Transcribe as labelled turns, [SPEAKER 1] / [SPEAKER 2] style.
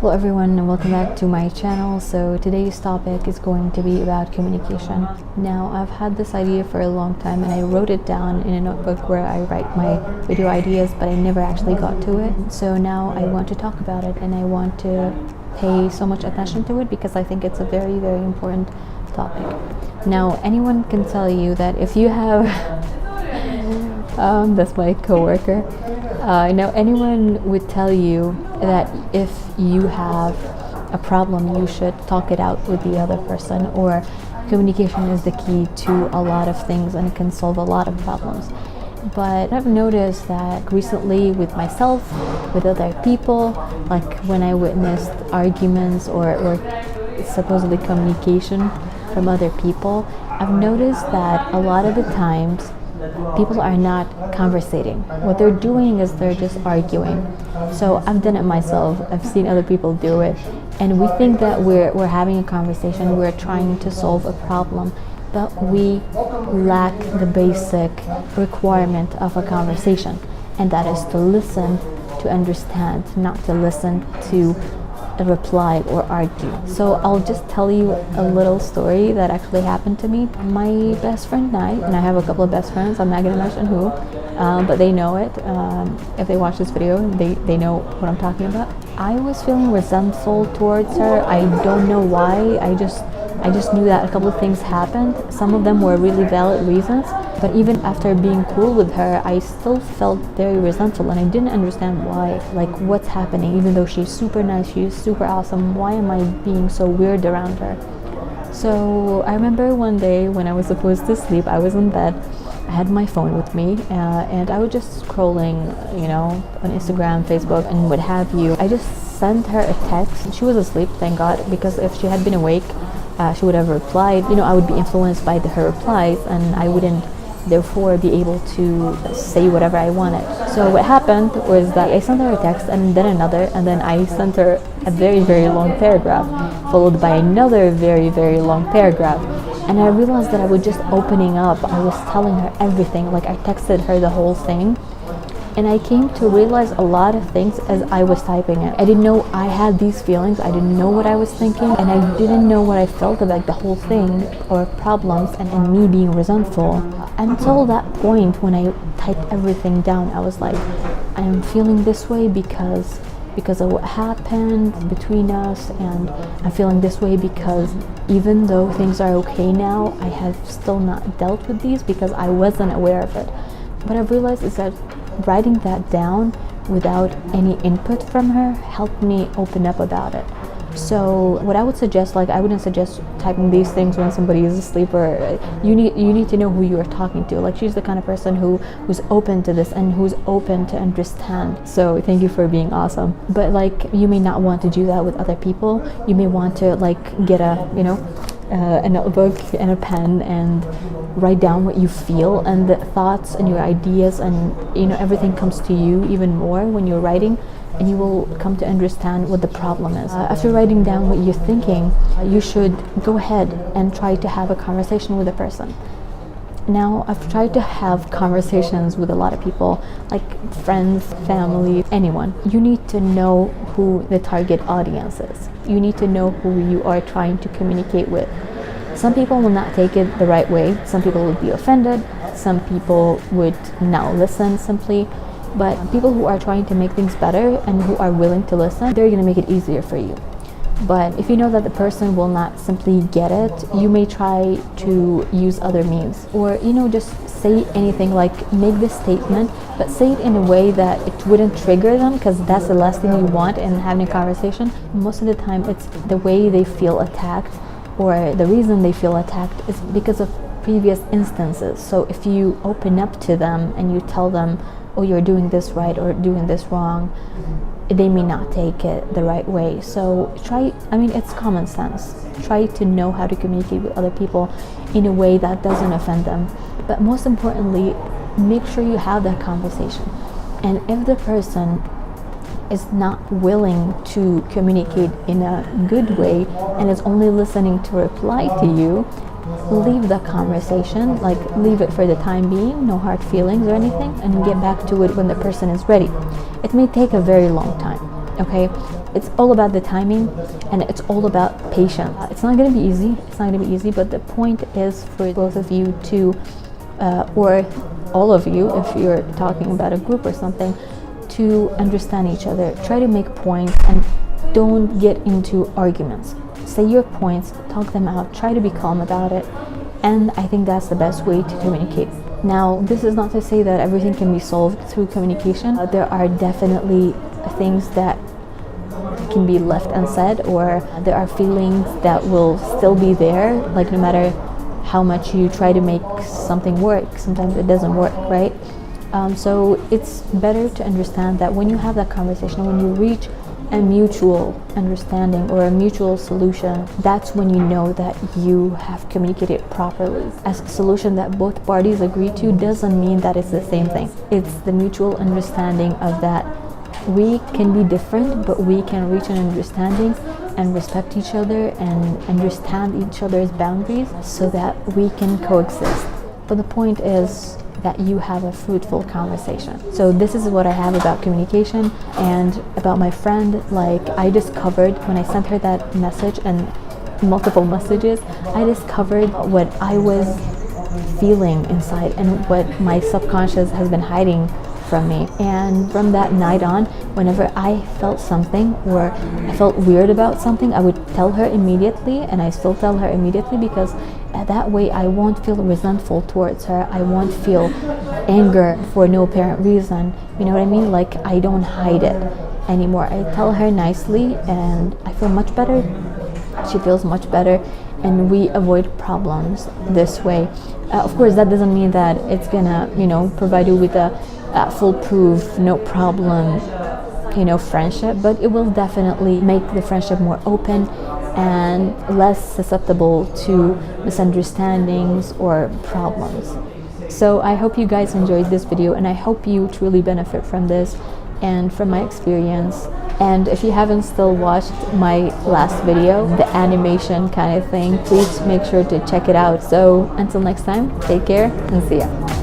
[SPEAKER 1] Hello everyone and welcome back to my channel. So today's topic is going to be about communication. Now I've had this idea for a long time and I wrote it down in a notebook where I write my video ideas, but I never actually got to it. So now I want to talk about it and I want to pay so much attention to it because I think it's a very, very important topic. Now anyone can tell you that if you have that's my coworker. Now anyone would tell you that if you have a problem, you should talk it out with the other person, or communication is the key to a lot of things and it can solve a lot of problems. But I've noticed that recently with myself, with other people, like when I witnessed arguments or supposedly communication from other people, I've noticed that a lot of the times people are not conversating. What they're doing is they're just arguing. So I've done it myself. I've seen other people do it, and we think that we're having a conversation, we're trying to solve a problem, but we lack the basic requirement of a conversation, and that is to listen, to understand, not to listen to reply or argue. So I'll just tell you a little story that actually happened to me. My best friend and I have a couple of best friends, I'm not going to mention who, but they know it. If they watch this video, they know what I'm talking about. I was feeling resentful towards her. I don't know why. I just knew that a couple of things happened. Some of them were really valid reasons, but even after being cool with her, I still felt very resentful and I didn't understand why. Like, what's happening? Even though she's super nice, she's super awesome, why am I being so weird around her? So I remember one day when I was supposed to sleep, I was in bed, I had my phone with me, and I was just scrolling, on Instagram, Facebook, and what have you. I just sent her a text. She was asleep, thank God, because if she had been awake, she would have replied. I would be influenced by her replies and I wouldn't therefore be able to say whatever I wanted. So what happened was that I sent her a text and then another, and then I sent her a very, very long paragraph followed by another very, very long paragraph. And I realized that I was just opening up. I was telling her everything. Like, I texted her the whole thing. And I came to realize a lot of things as I was typing it. I didn't know I had these feelings. I didn't know what I was thinking. And I didn't know what I felt about the whole thing or problems and me being resentful. Until that point when I typed everything down, I was like, I am feeling this way because of what happened between us, and I'm feeling this way because even though things are okay now, I have still not dealt with these because I wasn't aware of it. What I've realized is that writing that down without any input from her helped me open up about it. So what I would suggest, I wouldn't suggest typing these things when somebody is asleep, or you need to know who you are talking to. Like, she's the kind of person who's open to this and who's open to understand. So thank you for being awesome. But you may not want to do that with other people. You may want to get a notebook and a pen and write down what you feel, and the thoughts and your ideas, and everything comes to you even more when you're writing, and you will come to understand what the problem is. After writing down what you're thinking, you should go ahead and try to have a conversation with a person. Now, I've tried to have conversations with a lot of people, like friends, family, anyone. You need to know who the target audience is. You need to know who you are trying to communicate with. Some people will not take it the right way. Some people would be offended. Some people would not listen simply. But people who are trying to make things better and who are willing to listen, they're going to make it easier for you. But if you know that the person will not simply get it, you may try to use other means. Or, just say anything, make this statement, but say it in a way that it wouldn't trigger them, because that's the last thing you want in having a conversation. Most of the time, it's the way they feel attacked, or the reason they feel attacked is because of previous instances. So if you open up to them and you tell them, oh, you're doing this right or doing this wrong, they may not take it the right way. So it's common sense. Try to know how to communicate with other people in a way that doesn't offend them. But most importantly, make sure you have that conversation. And if the person is not willing to communicate in a good way and is only listening to reply to you, leave the conversation, leave it for the time being, no hard feelings or anything, and get back to it when the person is ready. It may take a very long time, okay? it's all about the timing, and it's all about patience. It's not going to be easy. It's not going to be easy, but the point is for both of you to, or all of you, if you're talking about a group or something, to understand each other. Try to make points and don't get into arguments. Say your points, talk them out, try to be calm about it, and I think that's the best way to communicate. Now, this is not to say that everything can be solved through communication. There are definitely things that can be left unsaid, or there are feelings that will still be there, like no matter how much you try to make something work, sometimes it doesn't work, right? So it's better to understand that when you have that conversation, when you reach a mutual understanding or a mutual solution, that's when you know that you have communicated properly. A solution that both parties agree to doesn't mean that it's the same thing. It's the mutual understanding of that we can be different, but we can reach an understanding and respect each other and understand each other's boundaries so that we can coexist. But the point is that you have a fruitful conversation. So this is what I have about communication. And about my friend, like, I discovered when I sent her that message and multiple messages, I discovered what I was feeling inside and what my subconscious has been hiding from me. And from that night on, whenever I felt something or I felt weird about something, I would tell her immediately, and I still tell her immediately, because that way I won't feel resentful towards her. I won't feel anger for no apparent reason. You know what I mean? Like, I don't hide it anymore. I tell her nicely, and I feel much better. She feels much better, and we avoid problems this way. Of course, that doesn't mean that it's gonna, provide you with a foolproof, no problem, friendship, but it will definitely make the friendship more open and less susceptible to misunderstandings or problems. So I hope you guys enjoyed this video, and I hope you truly benefit from this and from my experience. And if you haven't still watched my last video, the animation kind of thing, please make sure to check it out. So until next time, take care and see ya.